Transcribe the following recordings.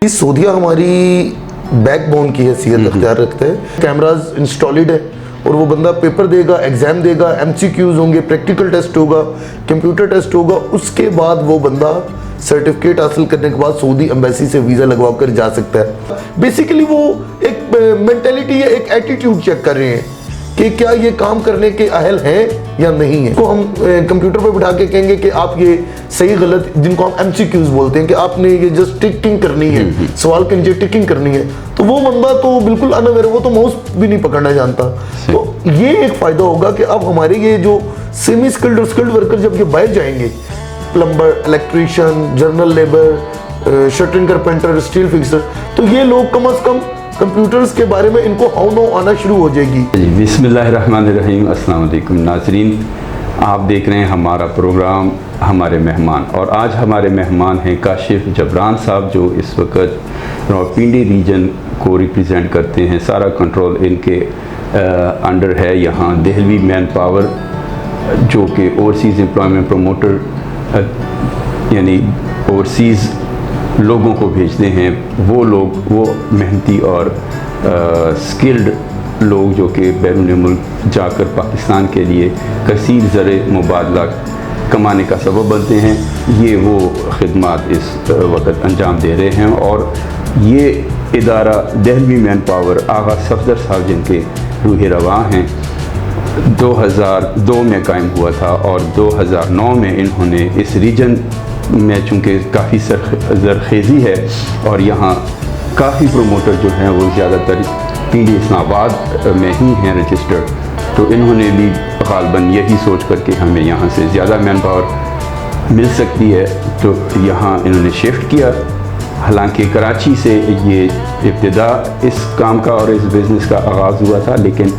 सऊदीया हमारी बैकबोन की हैसियत अख्तियार रखते हैं। कैमराज इंस्टॉलिड है और वो बंदा पेपर देगा, एग्जाम देगा, एमसीक्यूज होंगे, प्रैक्टिकल टेस्ट होगा, कंप्यूटर टेस्ट होगा। उसके बाद वो बंदा सर्टिफिकेट हासिल करने के बाद सऊदी एम्बेसी से वीज़ा लगवा कर जा सकता है। बेसिकली वो एक मेंटेलिटी या एक एटीट्यूड चेक कर रहे हैं कि क्या ये काम करने के अहल हैं या नहीं है। तो हम कंप्यूटर पे बिठा के कहेंगे कि आप ये सही गलत, जिनको हम एमसीक्यूज बोलते हैं, कि आपने ये जस्ट टिकिंग करनी है, सवाल के नीचे टिकिंग करनी है, तो वो बंदा तो बिल्कुल अनअवेयर, वो तो माउस भी नहीं पकड़ना जानता। तो ये एक फायदा होगा कि अब हमारे ये जो सेमी स्किल्ड और स्किल्ड वर्कर जब ये बाहर जाएंगे, plumber, electrician, general labour, shuttering carpenter, steel fixer, तो ये लोग कम से कम कंप्यूटर्स के बारे में इनको हाउ नो आना शुरू हो जाएगी। बिस्मिल्लाहिर्रहमानिर्रहीम। अस्सलाम वालेकुम नाज़रीन, आप देख रहे हैं हमारा प्रोग्राम हमारे मेहमान, और आज हमारे मेहमान हैं काशिफ जबरान साहब, जो इस वक्त रावलपिंडी रीजन को रिप्रेजेंट करते हैं। सारा कंट्रोल इनके अंडर है। यहाँ देहलवी मैन पावर जो कि ओवरसीज़ एम्प्लॉयमेंट प्रमोटर यानी ओवरसीज़ लोगों को भेजते हैं, वो लोग, वो मेहनती और स्किल्ड लोग जो कि बैरून मुल्क जाकर पाकिस्तान के लिए कसीर ज़रे मुबादला कमाने का सबब बनते हैं, ये वो खिदमात इस वक्त अंजाम दे रहे हैं। और ये इदारा देहलवी मैन पावर आगा सफदर साहब जिनके रूह रवा हैं, 2002 में कायम हुआ था, और 2009 में इन्होंने इस रीजन में, चूँकि काफ़ी ज़रखेज़ी है और यहाँ काफ़ी प्रोमोटर जो हैं वो ज़्यादातर पिंडी इस्लामाबाद में ही हैं रजिस्टर्ड, तो इन्होंने भी ग़ालिबन यही सोच कर कि हमें यहाँ से ज़्यादा मैन पावर मिल सकती है, तो यहाँ इन्होंने शिफ्ट किया। हालांकि कराची से ये इब्तिदा इस काम का और इस बिज़नेस का आगाज़ हुआ था, लेकिन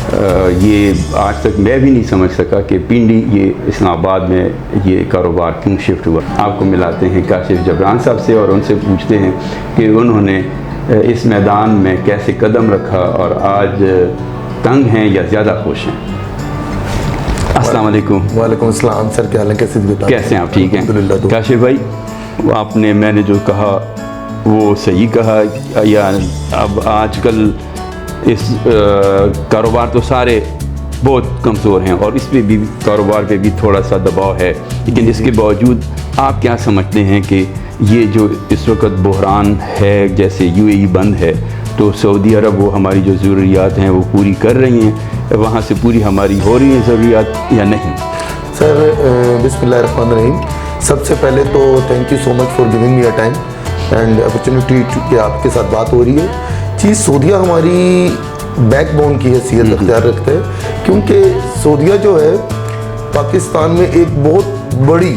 ये आज तक मैं भी नहीं समझ सका कि पिंडी, ये इस्लामाबाद में ये कारोबार क्यों शिफ्ट हुआ। आपको मिलाते हैं काशिफ जबरान साहब से और उनसे पूछते हैं कि उन्होंने इस मैदान में कैसे कदम रखा और आज तंग हैं या ज़्यादा खुश हैं। अस्सलाम वालेकुम। वालेकुम अस्सलाम सर, क्या हाल है, कैसे हैं आप? ठीक हैं काशिफ भाई, आपने मैंने जो कहा वो सही कहा, या अब आजकल इस कारोबार तो सारे बहुत कमज़ोर हैं और इस पे भी, कारोबार पे भी थोड़ा सा दबाव है, लेकिन इसके बावजूद आप क्या समझते हैं कि ये जो इस वक्त बहरान है, जैसे यूएई बंद है, तो सऊदी अरब वो हमारी जो ज़रूरियात हैं वो पूरी कर रही हैं, वहाँ से पूरी हमारी हो रही हैं ज़रूरियात या नहीं? सर बिस्मिल्लाहिर्रहमानिर्रहीम, सबसे पहले तो thank you so much for giving me a time and opportunity कि आपके साथ बात हो रही है। जी, सऊदीया हमारी बैकबोन की हैसियत अख्तियार रखते हैं, क्योंकि सऊदीया जो है पाकिस्तान में एक बहुत बड़ी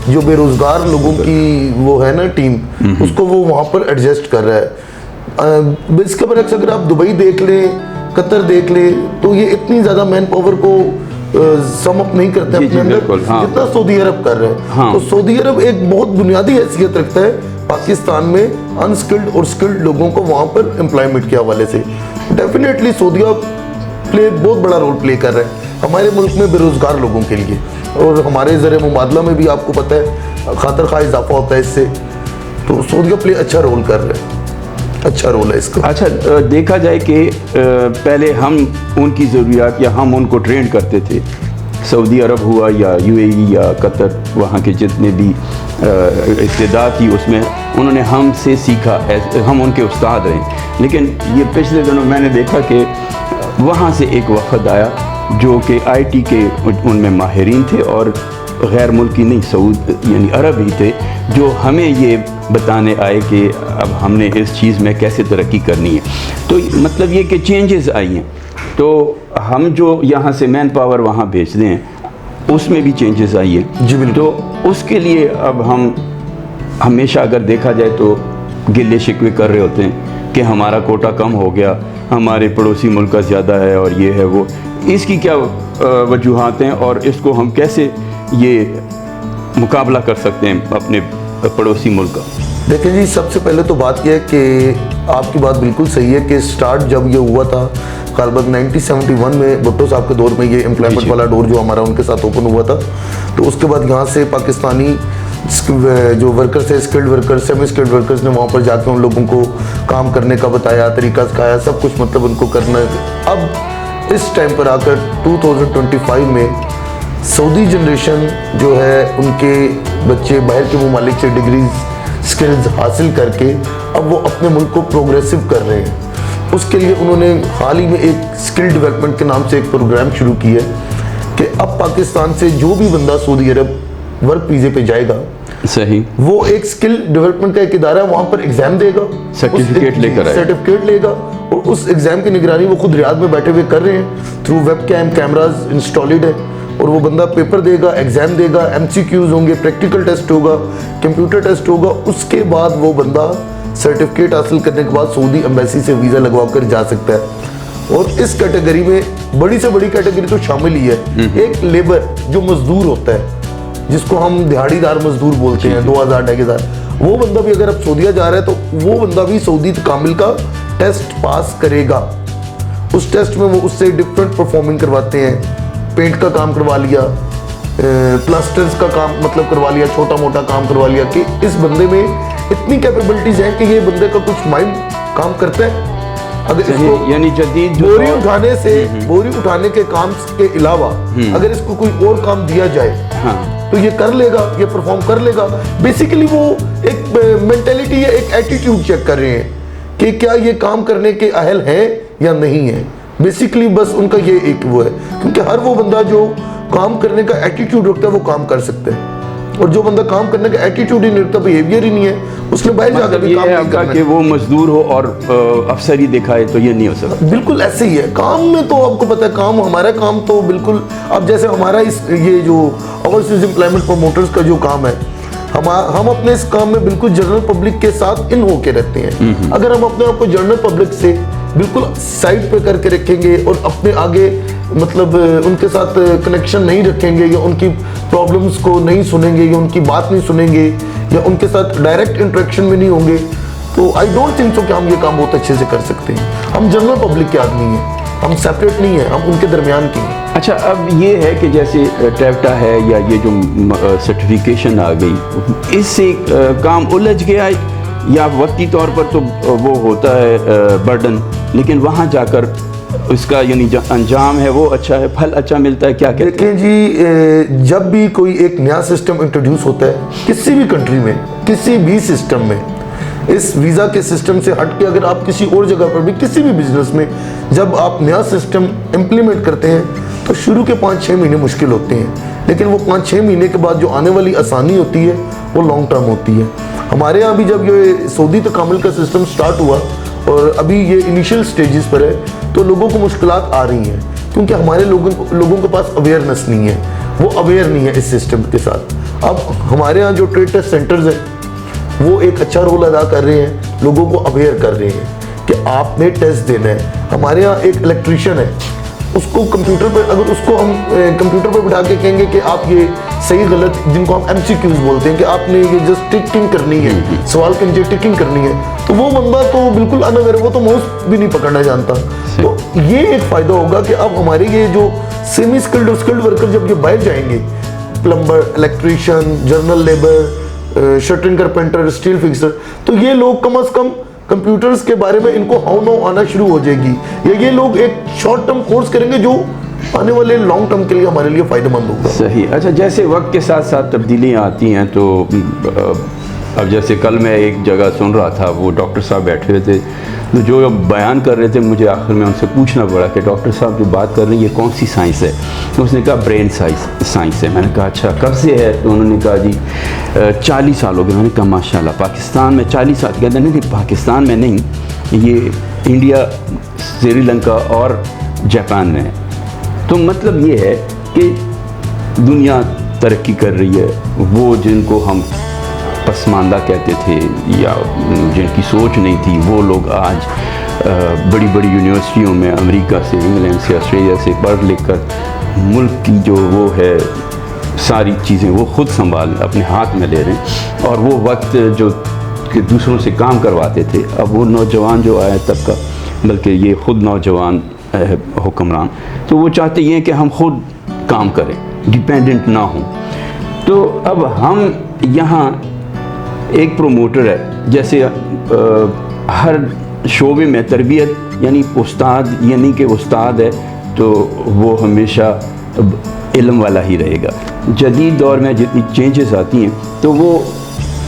जो बेरोज़गार लोगों की वो है ना टीम, उसको वो वहाँ पर एडजस्ट कर रहा है। इसके बरक्स अगर आप दुबई देख लें, कतर देख लें, तो ये इतनी ज़्यादा मैन पावर को सम अप नहीं करते अपने अंदर जितना सऊदी अरब कर रहे हैं। तो सऊदी अरब एक बहुत बुनियादी हैसियत रखता है पाकिस्तान में अनस्किल्ड और स्किल्ड लोगों को वहाँ पर एम्प्लॉयमेंट के हवाले से। डेफिनेटली सऊदीया बहुत बड़ा रोल प्ले कर रहा है हमारे मुल्क में बेरोज़गार लोगों के लिए, और हमारे ज़रिए मुबादला में भी आपको पता है खातर खा इजाफा होता है इससे, तो सऊदीया अच्छा रोल कर रहा है, अच्छा रोल है इसका। अच्छा, देखा जाए कि पहले हम उनकी ज़रूरियात या हम उनको ट्रेंड करते थे, सऊदी अरब हुआ या यूएई या कतर, वहाँ के जितने भी इब्तिदा थी उसमें उन्होंने हमसे सीखा, हम उनके उस्ताद रहे। लेकिन ये पिछले दिनों मैंने देखा कि वहाँ से एक वफ़द आया जो कि आईटी के उनमें माहिरीन थे और गैर मुल्की नहीं, सऊद यानी अरब ही थे, जो हमें ये बताने आए कि अब हमने इस चीज़ में कैसे तरक्की करनी है। तो मतलब ये कि चेंजेस आई हैं, तो हम जो यहाँ से मैन पावर वहाँ भेजते हैं उसमें भी चेंजेस आई है। जी बिल्कुल। तो उसके लिए अब हम हमेशा अगर देखा जाए तो गिले शिकवे कर रहे होते हैं कि हमारा कोटा कम हो गया, हमारे पड़ोसी मुल्क का ज़्यादा है और ये है वो। इसकी क्या वजूहात हैं और इसको हम कैसे ये मुकाबला कर सकते हैं अपने पड़ोसी मुल्क का? देखिए जी, सबसे पहले तो बात यह है कि आपकी बात बिल्कुल सही है कि स्टार्ट जब ये हुआ था ग़ालिबन 1971 में भुट्टो साहब के दौर में ये एम्प्लॉयमेंट वाला डोर जो हमारा उनके साथ ओपन हुआ था, तो उसके बाद यहाँ से पाकिस्तानी जो वर्कर्स है, skilled workers, semi skilled workers ने वहाँ पर जाकर उन लोगों को काम करने का बताया, तरीका सिखाया, सब कुछ मतलब उनको करना। अब इस टाइम पर आकर 2025 में सऊदी जनरेशन जो है, उनके बच्चे बाहर के ममालिक से डिग्रीज स्किल्स हासिल करके अब वो अपने मुल्क को प्रोग्रेसिव कर रहे हैं। उसके लिए उन्होंने हाल ही में एक स्किल डेवलपमेंट के नाम से एक प्रोग्राम शुरू किया है कि अब पाकिस्तान से जो भी बंदा सऊदी अरब वर्क वीज़े पे जाएगा, सही, वो एक स्किल डेवलपमेंट का एक इदारा है, वहाँ पर एग्जाम देगा, सर्टिफिकेट लेकर आएगा, सर्टिफिकेट लेगा, और उस एग्जाम की निगरानी वो खुद रियाद में बैठे हुए कर रहे हैं। थ्रू वेब कैमराज इंस्टॉल्ड है, और वो बंदा पेपर देगा, एग्जाम देगा, MCQs होंगे, प्रैक्टिकल टेस्ट होगा, कंप्यूटर टेस्ट होगा। उसके बाद वो बंदा सर्टिफिकेट हासिल करने के बाद सऊदी एम्बेसी से वीज़ा लगवा कर जा सकता है। और इस कैटेगरी में बड़ी से बड़ी कैटेगरी तो शामिल ही है, एक लेबर जो मजदूर होता है, जिसको हम दिहाड़ीदार मजदूर बोलते हैं, 2000 2,500, वो बंदा भी अगर अब सऊदीया जा रहा है तो वो बंदा भी सऊदी कामिल का टेस्ट पास करेगा। उस टेस्ट में वो उससे डिफरेंट परफॉर्मिंग करवाते हैं, पेंट का काम करवा लिया, प्लास्टर्स का काम मतलब करवा लिया, छोटा मोटा काम करवा लिया, कि इस बंदे में इतनी कैपेबिलिटीज हैं कि ये बंदे का कुछ माइंड काम करता है। अगर इसको यानी जदीद बोरी उठाने से, बोरी उठाने के काम के अलावा अगर इसको कोई और काम दिया जाए, हाँ, तो ये कर लेगा, ये परफॉर्म कर लेगा। बेसिकली वो एक मेंटेलिटी है, एक एटीट्यूड चेक कर रहे हैं कि क्या ये काम करने के अहल है या नहीं है। बेसिकली बस उनका ये एक वो है, क्योंकि हर वो बंदा जो काम करने का एटीट्यूड रखता है वो काम कर सकता है, और जो बंदा काम करने का एटीट्यूड ही नहीं रखता, बिहेवियर ही नहीं है, उसने बाहर जाकर भी काम नहीं करना कि वो मजदूर हो और अफसरी दिखाए, तो ये नहीं हो सकता। बिल्कुल ऐसे ही है काम में। तो आपको पता है काम, हमारा काम तो बिल्कुल, अब जैसे हमारा ये जो ओवरसीज एम्प्लॉयमेंट प्रमोटर्स का जो काम है, हम अपने इस काम में बिल्कुल जनरल पब्लिक के साथ इन होके रहते हैं। अगर हम अपने आप को जनरल पब्लिक से बिल्कुल साइड पे करके रखेंगे और अपने आगे मतलब उनके साथ कनेक्शन नहीं रखेंगे, या उनकी प्रॉब्लम्स को नहीं सुनेंगे, या उनकी बात नहीं सुनेंगे, या उनके साथ डायरेक्ट इंटरेक्शन में नहीं होंगे, तो आई डोंट थिंक सो कि हम ये काम बहुत अच्छे से कर सकते हैं। हम जनरल पब्लिक के आदमी हैं, हम सेपरेट नहीं हैं, हम उनके दरमियान के हैं। अच्छा, अब ये है कि जैसे टैप्टा है या ये जो सर्टिफिकेशन आ गई, इससे काम उलझ गया, या वक्ती तौर पर तो वो होता है बर्डन, लेकिन वहाँ जाकर उसका यानी जो अंजाम है वो अच्छा है, फल अच्छा मिलता है, क्या कहते हैं? देखिए जी, जब भी कोई एक नया सिस्टम इंट्रोड्यूस होता है किसी भी कंट्री में, किसी भी सिस्टम में, इस वीज़ा के सिस्टम से हट के अगर आप किसी और जगह पर भी किसी भी बिजनेस में जब आप नया सिस्टम इम्प्लीमेंट करते हैं, तो शुरू के 5-6 महीने मुश्किल होते हैं, लेकिन वो 5-6 महीने के बाद जो आने वाली आसानी होती है वो लॉन्ग टर्म होती है। हमारे यहाँ भी जब ये सऊदी तकामुल का सिस्टम स्टार्ट हुआ और अभी ये इनिशियल स्टेजेस पर है, तो लोगों को मुश्किलात आ रही हैं, क्योंकि हमारे लोगों के पास अवेयरनेस नहीं है, वो अवेयर नहीं है इस सिस्टम के साथ। अब हमारे यहाँ जो ट्रेड टेस्ट सेंटर्स हैं वो एक अच्छा रोल अदा कर रहे हैं, लोगों को अवेयर कर रहे हैं कि आपने टेस्ट देना है। हमारे यहाँ एक इलेक्ट्रीशियन है, उसको कंप्यूटर पर, अगर उसको हम कंप्यूटर पर बिठा के कहेंगे कि आप ये सही गलत, जिनको हम MCQs बोलते हैं, कि आपने ये जस्ट टिकिंग करनी है, सवाल के नीचे टिकिंग करनी है, तो वो बंदा तो बिल्कुल अनअवेयर, वो तो माउस भी नहीं पकड़ना जानता। तो ये एक फ़ायदा होगा कि अब हमारे ये जो सेमी स्किल्ड और स्किल्ड वर्कर जब ये बाहर जाएंगे, plumber, electrician, general labour, shuttering carpenter, steel fixer, तो ये लोग कम से कम कंप्यूटर्स के बारे में इनको हाउ नो आना शुरू हो जाएगी, या ये लोग एक शॉर्ट टर्म कोर्स करेंगे जो आने वाले लॉन्ग टर्म के लिए हमारे लिए फ़ायदेमंद होगा। सही। अच्छा, जैसे वक्त के साथ साथ तब्दीलियाँ आती हैं, तो अब जैसे कल मैं एक जगह सुन रहा था, वो डॉक्टर साहब बैठे हुए थे, तो जो बयान कर रहे थे, मुझे आखिर में उनसे पूछना पड़ा कि डॉक्टर साहब जो बात कर रहे हैं ये कौन सी साइंस है? तो उसने कहा ब्रेन साइंस है। मैंने कहा अच्छा, कब से है? तो उन्होंने कहा जी 40 साल हो गए। मैंने कहा माशाल्लाह, पाकिस्तान में 40 साल? कहते नहीं, पाकिस्तान में नहीं, ये इंडिया, श्रीलंका और जापान में है। तो मतलब ये है कि दुनिया तरक्की कर रही है, वो जिनको हम पसमानदा कहते थे या जिनकी सोच नहीं थी, वो लोग आज बड़ी बड़ी यूनिवर्सिटियों में अमेरिका से, इंग्लैंड से, ऑस्ट्रेलिया से पढ़ लिख कर मुल्क की जो वो है सारी चीज़ें वो खुद संभाल अपने हाथ में ले रहे हैं। और वो वक्त जो कि दूसरों से काम करवाते थे, अब वो नौजवान जो आया तब का, बल्कि ये खुद नौजवान हुक्मरान, तो वो चाहते हैं कि हम खुद काम करें, डिपेंडेंट ना हों। तो अब हम यहाँ एक प्रोमोटर है, जैसे हर शोबे में तरबियत यानी उस्ताद, यानी कि उस्ताद है तो वो हमेशा इल्म वाला ही रहेगा। जदीद दौर में जितनी चेंजेस आती हैं तो वो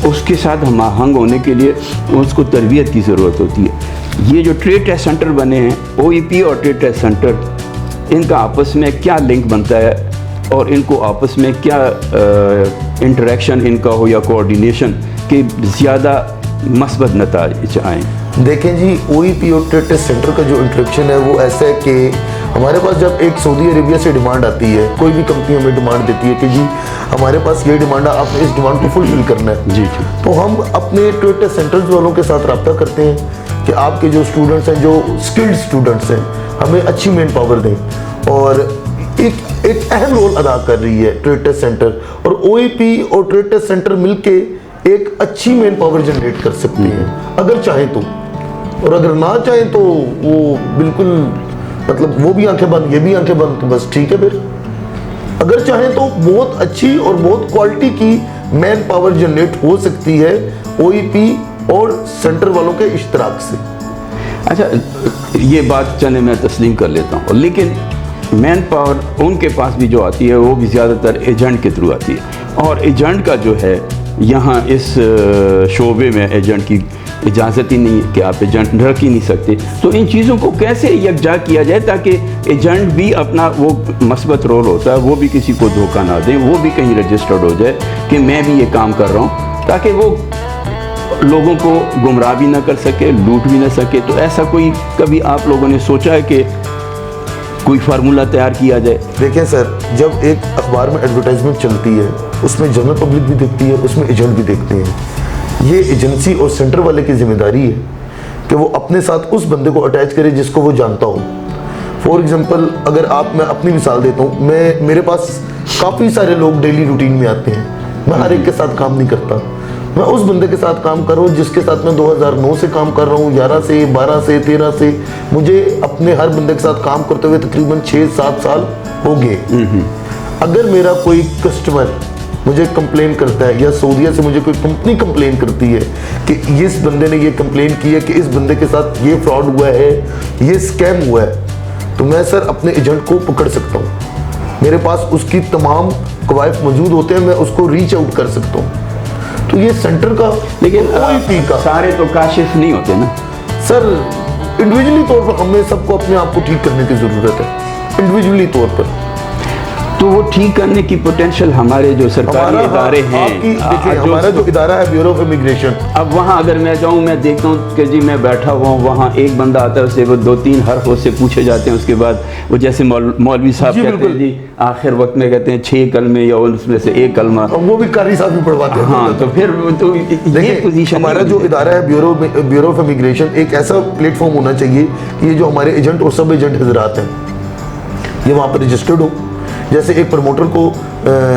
उसके साथ हम आहंग होने के लिए उसको तरबियत की ज़रूरत होती है। ये जो ट्रेड टेस्ट सेंटर बने हैं, OEP और ट्रेड टेस्ट सेंटर, इनका आपस में क्या लिंक बनता है और इनको आपस में क्या इंटरेक्शन इनका हो या कोऑर्डिनेशन कि ज़्यादा मस्बत नतीजे आएँ? देखें जी, OEP और ट्रेड टेस्ट सेंटर का जो इंटरेक्शन है वो ऐसा है कि हमारे पास जब एक सऊदी अरेबिया से डिमांड आती है, कोई भी कंपनी हमें डिमांड देती है कि जी हमारे पास ये डिमांड है, आपने इस डिमांड को फुलफिल करना है जी, तो हम अपने ट्रेड टेस्ट सेंटर्स वालों के साथ रब्ता करते हैं कि आपके जो स्टूडेंट्स हैं, जो स्किल्ड स्टूडेंट्स हैं, हमें अच्छी मैन पावर दें। और एक अहम रोल अदा कर रही है ट्रेड टेस्ट सेंटर, और OEP और ट्रेड टेस्ट सेंटर मिलके एक अच्छी मैन पावर जनरेट कर सकते हैं अगर चाहें तो, और अगर ना चाहें तो वो बिल्कुल मतलब वो भी आंखें बंद, ये भी आंखें बंद, तो बस ठीक है। फिर अगर चाहें तो बहुत अच्छी और बहुत क्वालिटी की मैन पावर जनरेट हो सकती है OEP और सेंटर वालों के इश्तराक से। अच्छा, ये बात चने मैं तस्लीम कर लेता हूँ, लेकिन मैन पावर उनके पास भी जो आती है वो भी ज़्यादातर एजेंट के थ्रू आती है, और एजेंट का जो है यहाँ इस शोबे में एजेंट की इजाज़त ही नहीं है कि आप एजेंट रख ही नहीं सकते। तो इन चीज़ों को कैसे यकजा किया जाए ताकि एजेंट भी अपना वो मस्बत रोल होता है वो भी किसी को धोखा ना दें, वो भी कहीं रजिस्टर्ड हो जाए कि मैं भी ये काम कर रहा हूँ, ताकि वो लोगों को गुमराह भी ना कर सके, लूट भी ना सके। तो ऐसा कोई कभी आप लोगों ने सोचा है कि कोई फार्मूला तैयार किया जाए? देखें सर, जब एक अखबार में एडवर्टाइजमेंट चलती है उसमें जनरल पब्लिक भी देखती है, उसमें एजेंट भी देखते हैं। ये एजेंसी और सेंटर वाले की जिम्मेदारी है कि वो अपने साथ उस बंदे को अटैच करे जिसको वो जानता हो। फॉर एग्जांपल, अगर मैं अपनी मिसाल देता हूँ, मेरे पास काफ़ी सारे लोग डेली रूटीन में आते हैं, मैं हर एक के साथ काम नहीं करता, मैं उस बंदे के साथ काम कर रहा हूँ जिसके साथ मैं 2009 से काम कर रहा हूँ, 11 से 12 से 13 से, मुझे अपने हर बंदे के साथ काम करते हुए तकरीबन 6-7 साल हो गए। अगर मेरा कोई कस्टमर मुझे कंप्लेन करता है या सऊदीया से मुझे कोई कंपनी कंप्लेन करती है कि इस बंदे ने ये कंप्लेन की है कि इस बंदे के साथ ये फ्रॉड हुआ है, ये स्कैम हुआ है, तो मैं सर अपने एजेंट को पकड़ सकता हूँ। मेरे पास उसकी तमाम कवायद मौजूद होते हैं, मैं उसको रीच आउट कर सकता हूँ। तो ये सेंटर का, लेकिन OEP का सारे तो काशिफ नहीं होते ना सर। इंडिविजुअली तौर पर हमें सबको अपने आप को ठीक करने की ज़रूरत है, इंडिविजुअली तौर पर। तो वो ठीक करने की पोटेंशियल हमारे जो सरकारी इदारे हैं, देखिए हमारा जो इदारा है ब्यूरो ऑफ इमिग्रेशन, अब वहाँ अगर मैं जाऊँ, मैं देखता हूँ कि जी मैं बैठा हुआ हूँ, वहाँ एक बंदा आता है, उससे वो 2-3 हर्फ उससे पूछे जाते हैं, उसके बाद वो जैसे मौलवी साहब कहते हैं जी आखिर वक्त में कहते हैं 6 कलमे या उसमें से 1 कलमा, वो भी कारी साहब भी पढ़वाते हैं। हाँ, तो फिर तो ये पोजीशन, हमारा जो इदारा है ब्यूरो ऑफ इमिग्रेशन, एक ऐसा प्लेटफॉर्म होना चाहिए कि ये जो हमारे एजेंट और सब एजेंट हजरात हैं ये वहाँ पर रजिस्टर्ड हो। जैसे एक प्रमोटर को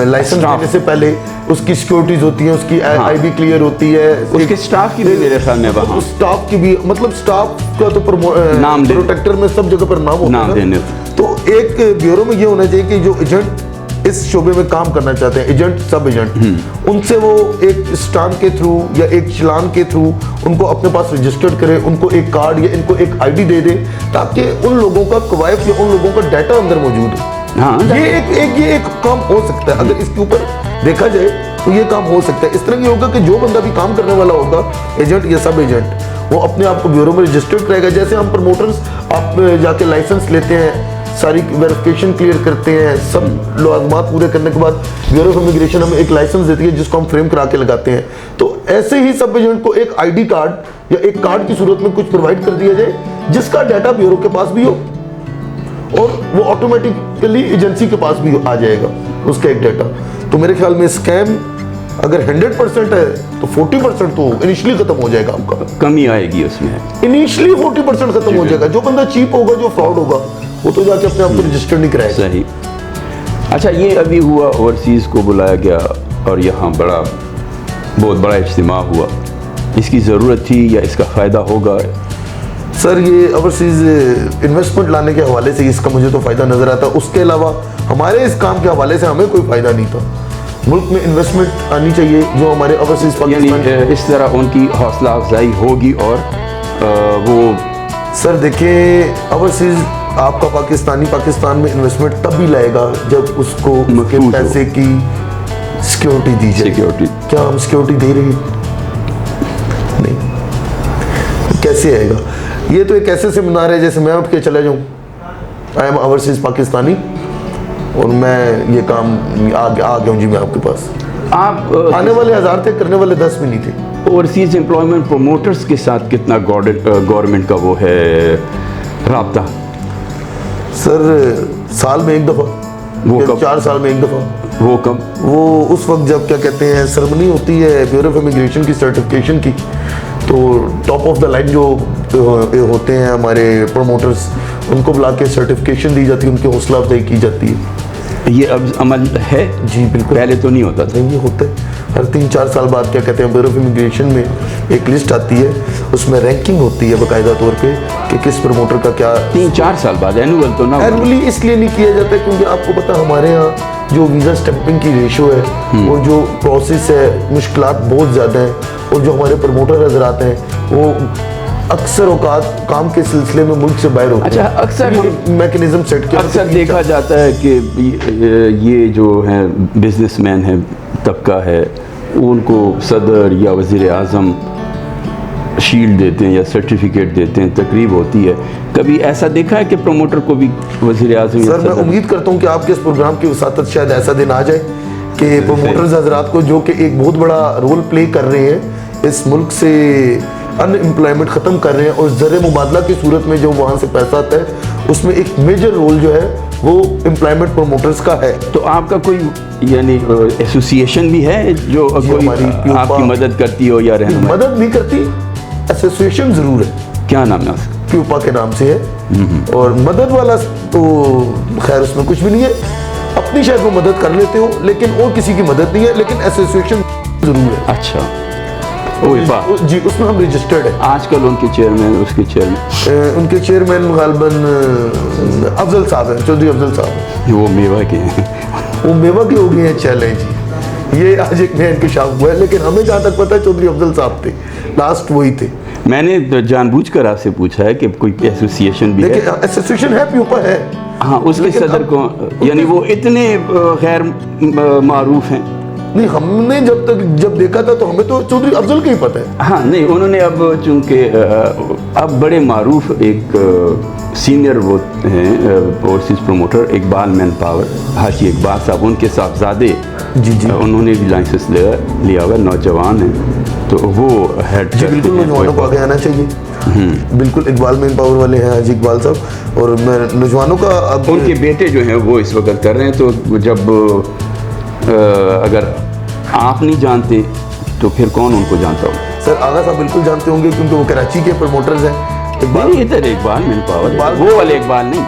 लाइसेंस देने से पहले उसकी सिक्योरिटीज होती हैं, उसकी आईडी क्लियर होती है, उसके स्टाफ की भी मेरे ख्याल में वहाँ स्टाफ की भी, मतलब स्टाफ का तो नाम प्रोटेक्टर में सब जगह पर नाम होता है। तो एक ब्यूरो में ये होना चाहिए कि जो एजेंट इस शोबे में काम करना चाहते हैं, एजेंट सब एजेंट, उनसे वो एक स्टाम्प के थ्रू या एक चालान के थ्रू उनको अपने पास रजिस्टर्ड करे, उनको एक कार्ड या इनको एक आईडी दे दे, ताकि उन लोगों का कवायद या उन लोगों का डाटा अंदर मौजूद हो। हाँ, ये एक काम हो सकता है, अगर इसके ऊपर देखा जाए तो ये काम हो सकता है। इस तरह ये होगा कि जो बंदा भी काम करने वाला होगा, एजेंट या सब एजेंट, वो अपने आप को ब्यूरो में रजिस्टर्ड करेगा। जैसे हम प्रमोटर्स आप जाके लाइसेंस लेते हैं, सारी वेरिफिकेशन क्लियर करते हैं, सब लाज़िमात पूरे करने के बाद ब्यूरो ऑफ इमिग्रेशन हमें एक लाइसेंस देती है जिसको हम फ्रेम करा के लगाते हैं। तो ऐसे ही सब एजेंट को एक आईडी कार्ड या एक कार्ड की सूरत में कुछ प्रोवाइड कर दिया जाए जिसका डाटा ब्यूरो के पास भी हो, और वो ऑटोमेटिकली एजेंसी के पास भी आ जाएगा उसका एक डाटा। तो मेरे ख्याल में स्कैम अगर 100% है तो 40% तो इनिशियली खत्म हो जाएगा, आपका कमी आएगी उसमें, इनिशियली 40% खत्म हो जाएगा। जो बंदा चीप होगा, जो फ्रॉड होगा, वो तो जाके अपने आप को रजिस्टर नहीं कराएगा। सही। अच्छा, ये अभी हुआ ओवरसीज़ को बुलाया गया और यहाँ बहुत बड़ा इज्तिमा हुआ, इसकी ज़रूरत थी या इसका फ़ायदा होगा? सर, ये ओवरसीज़ इन्वेस्टमेंट लाने के हवाले से इसका मुझे तो फ़ायदा नज़र आता है, उसके अलावा हमारे इस काम के हवाले से हमें कोई फ़ायदा नहीं था। मुल्क में इन्वेस्टमेंट आनी चाहिए जो हमारे ओवरसीज यानी पाकिस्तान। इस तरह उनकी हौसला अफजाई होगी और वो सर देखिए, ओवरसीज आपका पाकिस्तान में इन्वेस्टमेंट तब भी लाएगा जब उसको उसके महफूज हो। पैसे की सिक्योरिटी दी जाए। सिक्योरिटी। क्या हम सिक्योरिटी दे रहे हैं? नहीं। कैसे आएगा? ये तो एक ऐसे सेमिनार है जैसे मैं उठ के चला जाऊँ, आई एम ओवरसीज पाकिस्तानी, और मैं ये काम आ गया हूँ जी मैं आपके पास। आप आने वाले 1000 थे, करने वाले 10 भी नहीं थे। ओवरसीज एम्प्लॉयमेंट प्रोमोटर्स के साथ कितना गवर्नमेंट का वो है राब्ता? सर साल में एक दफ़ा, वो या कब? 4 साल में एक दफ़ा। वो कब? वो उस वक्त जब क्या कहते हैं सेरेमनी होती है ब्यूरो ऑफ इमिग्रेशन की सर्टिफिकेशन की, तो टॉप ऑफ द लाइन जो होते हैं हमारे प्रमोटर्स, उनको बुला के सर्टिफिकेशन दी जाती है, उनकी हौसला अफजाई की जाती है। ये अब अमल है? जी बिल्कुल। पहले तो नहीं होता था। नहीं, ये होता है हर 3-4 साल बाद। क्या कहते हैं ब्यूरो ऑफ इमिग्रेशन में एक लिस्ट आती है, उसमें रैंकिंग होती है बाकायदा तौर पे कि किस प्रमोटर का क्या। 3-4 साल बाद एनुअल तो ना? एनुअली इसलिए नहीं किया जाता क्योंकि आपको पता हमारे यहाँ जो वीज़ा स्टैंपिंग की रेशो है और जो प्रोसेस है, मुश्किलात बहुत ज़्यादा हैं, और जो हमारे प्रमोटर हजरात हैं वो अक्सर औकात काम के सिलसिले में मुल्क से बाहर होते अच्छा, हैं। अक्सर मैकेनिज्म सेट किया, अक्सर देखा जाता है कि ये जो है बिजनेसमैन है, तबका है, उनको सदर या वज़ीर आज़म शील्ड देते हैं या सर्टिफिकेट देते हैं, तकरीब होती है। कभी ऐसा देखा है कि प्रमोटर को भी वज़ीर आज़म या सर मैं सदर? उम्मीद करता हूँ कि आपके इस प्रोग्राम की वसातत शायद ऐसा दिन आ जाए कि प्रमोटर्स हजरात को, जो कि एक बहुत बड़ा रोल प्ले कर रहे हैं, इस मुल्क से अनएम्प्लॉयमेंट ख़त्म कर रहे हैं, और ज़र मुबादला की सूरत में जो वहाँ से पैसा आता है उसमें एक मेजर रोल जो है वो एम्प्लॉयमेंट प्रमोटर्स का है। तो आपका कोई यानी एसोसिएशन भी है जो कोई हमारी प्यूपा- आपकी मदद करती हो या रहनुमाई? मदद नहीं करती, एसोसिएशन ज़रूर है, क्या नाम है उसका? प्यूपा के नाम से है। और मदद वाला तो खैर उसमें कुछ भी नहीं है, अपनी शायद वो मदद कर लेते हो, लेकिन और किसी की मदद नहीं है, लेकिन एसोसिएशन ज़रूर है। अच्छा, ओए वाह। जी उसमें हम रजिस्टर्ड है। आजकल उनके चेयरमैन, उसके चेयरमैन उनके चेयरमैन गालबन अफजल साहब हैं, चौधरी अफजल साहब। वो मेवा के हैं। वो मेवा के हो गए हैं चैलेंज। ये आज एक नया इंकशाफ हुआ है, लेकिन हमें जहाँ तक पता है चौधरी अफजल साहब थे, लास्ट वही थे। मैंने तो जानबूझकर आपसे पूछा है कि कोई एसोसिएशन भी है? देखिए एसोसिएशन है, प्यूपा है। हाँ, उसके लेकिन सदर अब- को, यानी वो इतने गैर मारूफ हैं। नहीं, हमने जब देखा था तो हमें तो चौधरी अफजल का ही पता है। हाँ नहीं, उन्होंने अब चूँकि अब बड़े मारूफ एक सीनियर वो हैं overseas promoter Iqbal man power, Haji Iqbal sahab, उनके साहबजादे जी जी उन्होंने भी लाइसेंस लिया हुआ, नौजवान हैं, तो वो हेड जी बिल्कुल, नौजवानों को आगे आना चाहिए। बिल्कुल, इकबाल मैन पावर वाले हैं हाजी इकबाल साहब, और मैं नौजवानों का अब उनके बेटे जो हैं वो इस वक्त कर रहे हैं। तो जब अगर आप नहीं जानते तो फिर कौन उनको जानता होगा? सर आगा साहब बिल्कुल जानते होंगे क्योंकि वो कराची के प्रमोटर्स हैं। इकबाल, नहीं, इधर इकबाल मैन पावर, इकबाल- वो वाले इकबाल नहीं,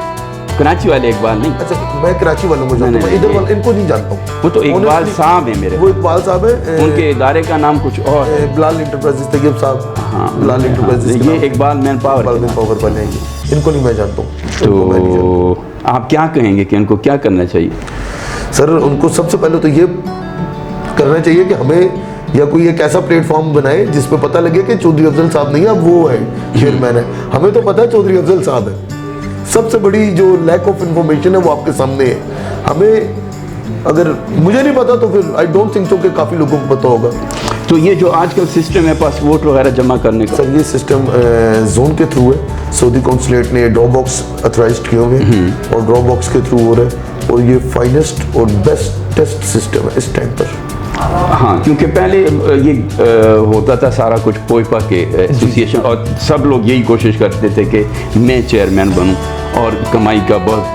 कराची वाले इकबाल नहीं, अच्छा मैं कराची वालों को जानता हूँ, नहीं, मैं इधर नहीं, वाले इनको नहीं जानता हूँ। वो तो इकबाल Honestly, साहब है मेरे। वो इकबाल साहब है, उनके इदारे का नाम कुछ और है। बिलाल इंटरप्राइजेस तैयब साहब। हाँ, बिलाल इंटरप्राइजेस के ये नाम। इकबाल मैन पावर इकबाल के मैन नाम। पावर वाले हैं ये। इनको नहीं मैं जानता हूँ, इनको मैं नहीं जानता। तो आप क्या कहेंगे कि इनको क्या करना चाहिए? सर उनको सबसे पहले तो ये करना चाहिए कि हमें या कोई एक ऐसा प्लेटफॉर्म बनाए जिसपे पता लगे कि चौधरी अफजल साहब नहीं, अब वो है चेयरमैन है। हमें तो पता है चौधरी अफजल साहब है। सबसे बड़ी जो लैक ऑफ इंफॉर्मेशन है वो आपके सामने है। हमें अगर मुझे नहीं पता तो फिर आई डोंट थिंक सो कि काफ़ी लोगों को पता होगा। तो ये जो आजकल सिस्टम है पासपोर्ट वगैरह जमा करने का, सर ये सिस्टम जोन के थ्रू है, सऊदी कौंसलेट ने ड्रॉप बॉक्स अथराइज किए हुए हैं और ड्रॉप बॉक्स के थ्रू हो रहा है, और ये फाइनेस्ट और बेस्ट सिस्टम है इस टाइम पर। हाँ, क्योंकि पहले ये होता था सारा कुछ पोइपा के एसोसिएशन, और सब लोग यही कोशिश करते थे कि मैं चेयरमैन बनूं, और कमाई का बहुत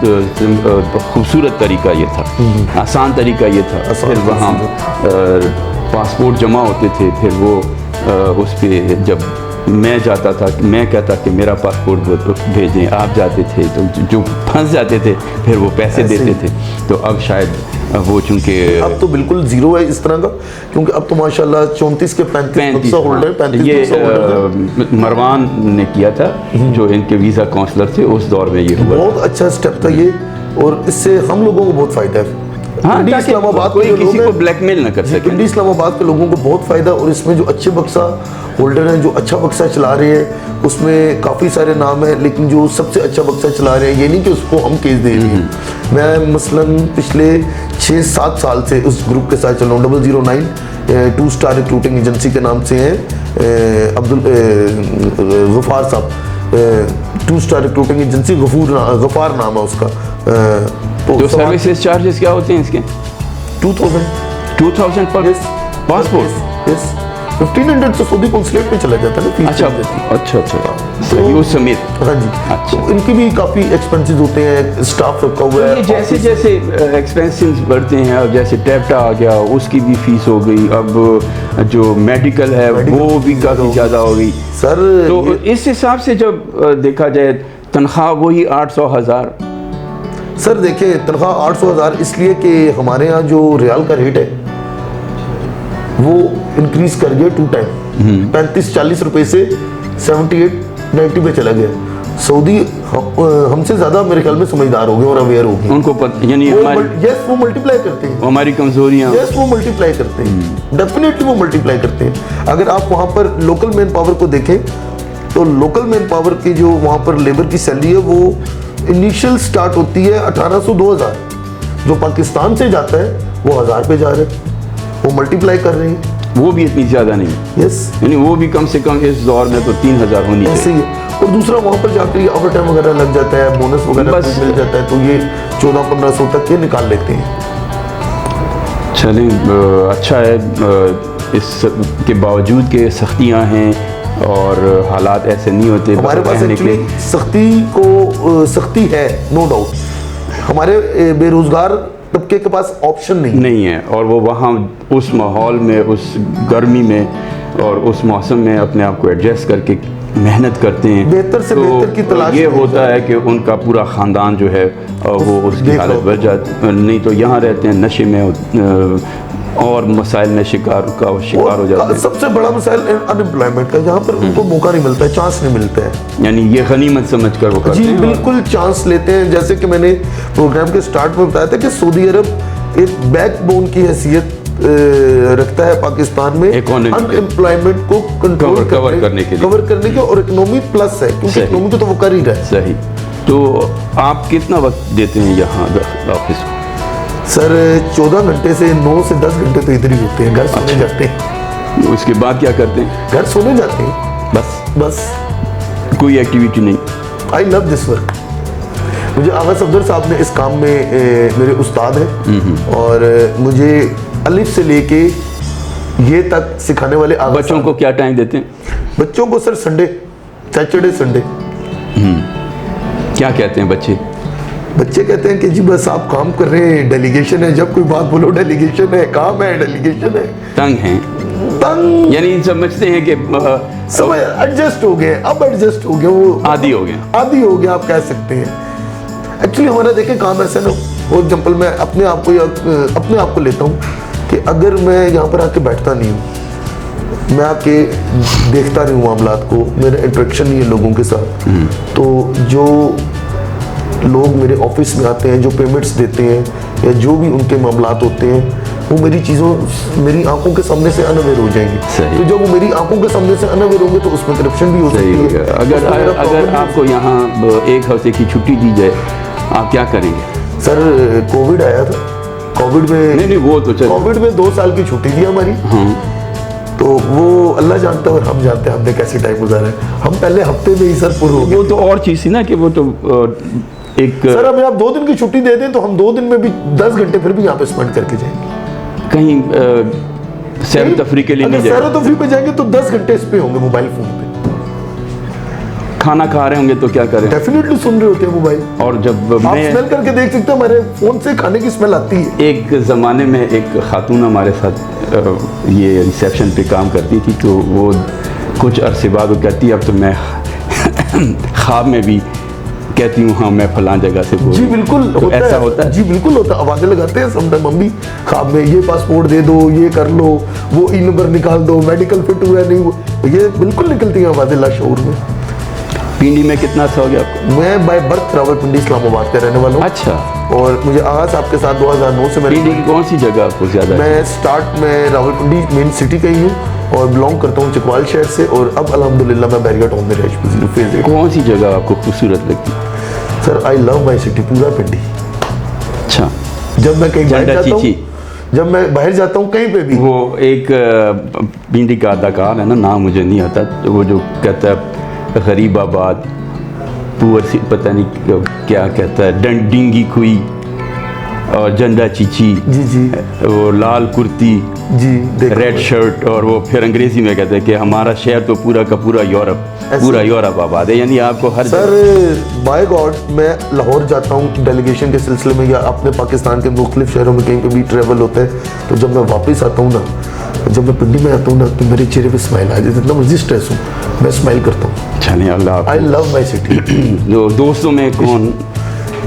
खूबसूरत तरीका ये था, आसान तरीका ये था। फिर वहाँ पासपोर्ट जमा होते थे, फिर वो उस पर जब मैं जाता था, मैं कहता कि मेरा पासपोर्ट भेजें, आप जाते थे तो जो फंस जाते थे फिर वो पैसे देते थे। तो अब शायद वो चूँकि अब तो बिल्कुल जीरो है इस तरह का, क्योंकि अब तो माशाल्लाह 34 के 35 होल्डर, 35 ये होल्डर है। मरवान ने किया था, जो इनके वीज़ा काउंसलर थे उस दौर में ये हुआ। बहुत अच्छा स्टेप था ये, और इससे हम लोगों को बहुत फ़ायदा है। हाँ, इंडी ताकि इस्लामाबाद कोई के जो किसी लोग को हैं, ब्लैकमेल ना कर सके। इंडी इस्लामाबाद के लोगों को बहुत फायदा, और इसमें जो अच्छे बक्सा होल्डर हैं, जो अच्छा बक्सा चला रहे हैं, उसमें काफ़ी सारे नाम हैं, लेकिन जो सबसे अच्छा बक्सा चला रहे हैं, ये नहीं कि उसको हम केस दे रहे हैं। मैं मसलन पिछले 6-7 साल से उस ग्रुप के साथ चल रहा हूँ। 009 2 स्टार रिक्रूटिंग एजेंसी के नाम से हैं अब्दुल गफ़ार साहब, 2 स्टार रिक्रूटिंग एजेंसी, गफ़ार नाम है उसका। तो सर्विसेज चार्जेस क्या होते हैं इसके? 2000 पर पासपोर्ट? 1500 तो सऊदी कॉन्सुलेट में चला जाता है ना, फीस अच्छा चली जाती है। अच्छा सही, उस समेत। हाँ जी। अच्छा। तो इनकी भी काफ़ी एक्सपेंसेस होते हैं, स्टाफ रखा हुआ है। ये जैसे जैसे एक्सपेंसेस बढ़ते हैं, अब जैसे टैप्टा आ गया, उसकी भी फीस हो गई, अब जो मेडिकल है वो भी काफ़ी ज़्यादा हो गई सर। तो इस हिसाब से जब देखा जाए तनख्वाह वही 800,000। सर देखिए, तनख्वाह 800,000 इसलिए कि हमारे यहाँ जो रियाल का रेट है वो इंक्रीज कर गया 2 टाइम, 35-40 रुपए से 78-90 पे चला गया। सऊदी हमसे ज़्यादा मेरे ख्याल में समझदार हो गए और अवेयर हो गए। उनको यानी वो मल्टीप्लाई करते हैं हमारी कमजोरियाँ। वो मल्टीप्लाई करते हैं, डेफिनेटली वो मल्टीप्लाई करते हैं। अगर आप वहाँ पर लोकल मैन पावर को देखें तो लोकल मैन पावर की जो वहाँ पर लेबर की सैलरी है वो इनिशियल स्टार्ट होती है 1800-2000, जो पाकिस्तान से जाता है वो 1000 पे जा रहे हैं, वो मल्टीप्लाई कर रहे हैं। वो भी इतनी ज़्यादा नहीं, यस, यानी वो भी कम से कम इस दौर में तो 3000 होनी ऐसे चाहिए। ही है। और दूसरा वहाँ पर जाकर ये ओवर टाइम वगैरह लग जाता है, बोनस वगैरह बस मिल जाता है, तो ये 1400-1500 तक ये निकाल लेते हैं। चलें, अच्छा है। इस के बावजूद के सख्तियाँ हैं और हालात ऐसे नहीं होते हमारे पास एक्चुअली सख्ती है, नो डाउट। हमारे बेरोजगार तबके के पास ऑप्शन नहीं है, और वो वहाँ उस माहौल में, उस गर्मी में और उस मौसम में अपने आप को एडजस्ट करके मेहनत करते हैं, बेहतर से बेहतर की तलाश ये होता है कि उनका पूरा ख़ानदान जो है वो उसकी हालत बढ़ जाती, नहीं तो यहाँ रहते हैं नशे में और मसाइल में शिकार हो जाते हैं। सबसे बड़ा मसाइल अनएम्प्लॉयमेंट का, यहाँ पर उनको मौका नहीं मिलता है, चांस नहीं मिलता है। यानी ये गनीमत समझ कर वो करते जी हैं। बिल्कुल चांस लेते हैं। जैसे कि मैंने प्रोग्राम के स्टार्ट में बताया था कि सऊदी अरब एक बैकबोन की हैसियत रखता है पाकिस्तान में अनएम्प्लॉयमेंट को कवर करने के और इकोनॉमी प्लस है, क्योंकि इकोनॉमी को तो वो कर ही रहा है। सही। तो आप कितना वक्त देते हैं यहाँ ऑफिस को? सर 14 घंटे से 9 से 10 घंटे तो इधर ही होते हैं, घर सोने जाते हैं। उसके बाद क्या करते हैं? घर सोने जाते हैं बस कोई एक्टिविटी नहीं। I love this work. मुझे आगा सफदर साहब ने इस काम में मेरे उस्ताद हैं, और मुझे अलिफ से लेके ये तक सिखाने वाले आगा। बच्चों को क्या टाइम देते हैं? बच्चों को सर संडे, सैटरडे संडे। क्या कहते हैं बच्चे? बच्चे कहते हैं कि जी बस आप काम कर रहे हैं, डेलीगेशन है, जब कोई बात बोलो डेलीगेशन है, काम है, डेलीगेशन है। तंग हैं, यानी समझते हैं कि समझ एडजस्ट हो गए, अब एडजस्ट हो गए, वो आदी हो गए आप कह सकते हैं। एक्चुअली हमारा देखें काम ऐसा ना, फॉर एग्जाम्पल मैं अपने आप को लेता हूँ कि अगर मैं यहाँ पर आके बैठता नहीं हूँ, मैं आके देखता नहीं हूँ मामलात को, मेरा इंटरेक्शन नहीं है लोगों के साथ, तो जो लोग मेरे ऑफिस में आते हैं, जो पेमेंट्स देते हैं या जो भी उनके मामलात होते हैं, वो मेरी आंखों के सामने से अनअवेयर हो जाएंगे। तो जब वो मेरी आंखों के सामने से अनअवेयर होंगे तो उसमें करप्शन भी हो सकती है। अगर आपको यहाँ 1 हफ्ते की छुट्टी दी जाए, आप क्या करेंगे? सर कोविड आया था, कोविड में नहीं वो तो चल, कोविड में 2 साल की छुट्टी थी हमारी। तो वो अल्लाह जानता है और हम जानते हैं हमने कैसे टाइम गुजारा है। हम पहले हफ्ते में ही सर पूरे हो गए। वो तो और चीज़ थी ना कि वो तो एक सर हमें आप 2 दिन की छुट्टी दे दें तो हम 2 दिन में भी 10 घंटे फिर भी यहाँ पे स्पेंड करके जाएंगे। कहीं सैर तफरी के लिए नहीं जाएंगे। सैर तफरी पे जाएंगे तो 10 घंटे इस पे होंगे मोबाइल फोन पे। खाना खा रहे होंगे तो क्या करें? डेफिनेटली सुन रहे होते हैं मोबाइल। और जब आप स्मेल करके देख सकते हैं, हमारे फोन से खाने की स्मेल आती है। एक ज़माने में एक खातून हमारे साथ ये रिसेप्शन पे काम करती थी, तो वो कुछ अरसे बाद वो कहती अब तो मैं ख्वाब में भी कहती हूँ हाँ मैं फलां जगह से बोल। जी बिल्कुल तो ऐसा होता है। जी बिल्कुल होता है। आवाज़ें लगाते हैं समटाइम हम भी ख्वाब में, ये पासपोर्ट दे दो, ये कर लो, वो ई नंबर निकाल दो, मेडिकल फिट हुआ नहीं, ये बिल्कुल निकलती हैं आवाज़ें लाशऊर में। पिंडी में कितना अर्सा हो गया आपको? मैं बाय बर्थ रावलपिंडी इस्लामाबाद का रहने वाला हूँ। अच्छा। और मुझे आगाज़ आपके साथ 2009 से पिंडी की कौन सी जगह आपको ज़्यादा? मैं स्टार्ट में रावलपिंडी मेन सिटी का ही हूँ और बिलोंग करता हूँ चिकवाल शहर से, और अब अल्हम्दुलिल्लाह मैं बैरिया टाउन में रह। कौन सी जगह आपको खूबसूरत लगती? Sir I love my city, पूरा पिंडी। अच्छा। जब मैं कहीं बाहर झंडा जाता हूँ, चीची। जब मैं बाहर जाता हूँ कहीं पे भी, वो एक पिंडी का अदाकार है ना, नाम मुझे नहीं आता, तो वो जो कहता है गरीबाबाद पुअर सी, पता नहीं क्या कहता है, डिंगी खुई और झंडा चीची, जी जी वो लाल कुर्ती, जी देखो रेड शर्ट, और वो फिर अंग्रेजी में कहते हैं कि हमारा शहर तो पूरा का पूरा यूरोप, पूरा यूरोप आबाद है। यानी आपको हर सर बाय गॉड मैं लाहौर जाता हूँ डेलीगेशन के सिलसिले में, या अपने पाकिस्तान के मुख्तलिफ शहरों में कहीं पे भी ट्रैवल होता है, तो जब मैं वापस आता हूँ ना, जब मैं पिंडी में आता हूँ ना, तो मेरे चेहरे पे स्माइल आ जाती है। जितना मर्जी स्ट्रेस हो मैं स्माइल करता हूँ। चलिए अल्लाह। I love my city. जो दोस्तों में कौन?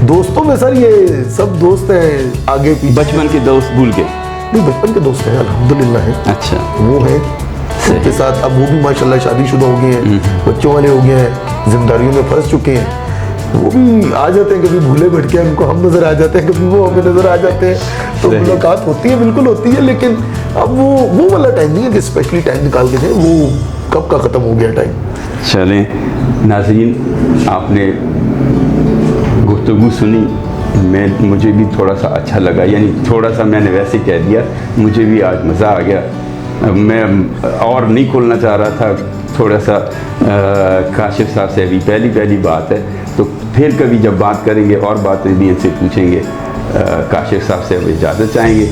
दोस्तों में सर ये सब दोस्त हैं आगे पीछे। बचपन के दोस्त भूल गए? नहीं, बचपन के दोस्त हैं अल्हम्दुलिल्लाह हैं। अच्छा। वो हैं उनके साथ, अब वो भी माशाल्लाह शादीशुदा हो गए हैं, बच्चों वाले हो गए हैं, जिम्मेदारियों में फंस चुके हैं। वो भी आ जाते हैं, कभी भूले भटके हमको हम नज़र आ जाते हैं, कभी वो हमें नज़र आ जाते हैं, तो मुलाकात होती है, बिल्कुल होती है। लेकिन अब वो वाला टाइम नहीं है कि स्पेशली टाइम निकाल के थे, वो कब का ख़त्म हो गया टाइम। चलें नाज़रीन, आपने गुफ्तगू सुनी, मुझे भी थोड़ा सा अच्छा लगा, यानी थोड़ा सा मैंने वैसे कह दिया, मुझे भी आज मज़ा आ गया। मैं और नहीं खोलना चाह रहा था, थोड़ा सा काशिफ साहब से अभी पहली बात है, तो फिर कभी जब बात करेंगे और बातें भी इनसे पूछेंगे। काशिफ साहब से अब इजाज़त चाहेंगे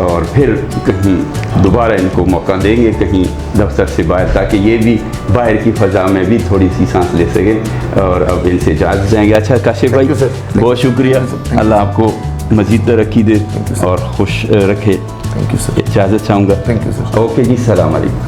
और फिर कहीं दोबारा इनको मौका देंगे कहीं दफ्तर से बाहर, ताकि ये भी बाहर की फ़ज़ा में भी थोड़ी सी सांस ले सकें। और अब इनसे इजाज़त जाएंगे। अच्छा काशिफ भाई, बहुत शुक्रिया, अल्लाह आपको मज़ीद तरक्की दे और खुश रखे। Thank you sir. इजाज़त चाहूँगा। Thank you sir. ओके जी, सलाम अलैकुम।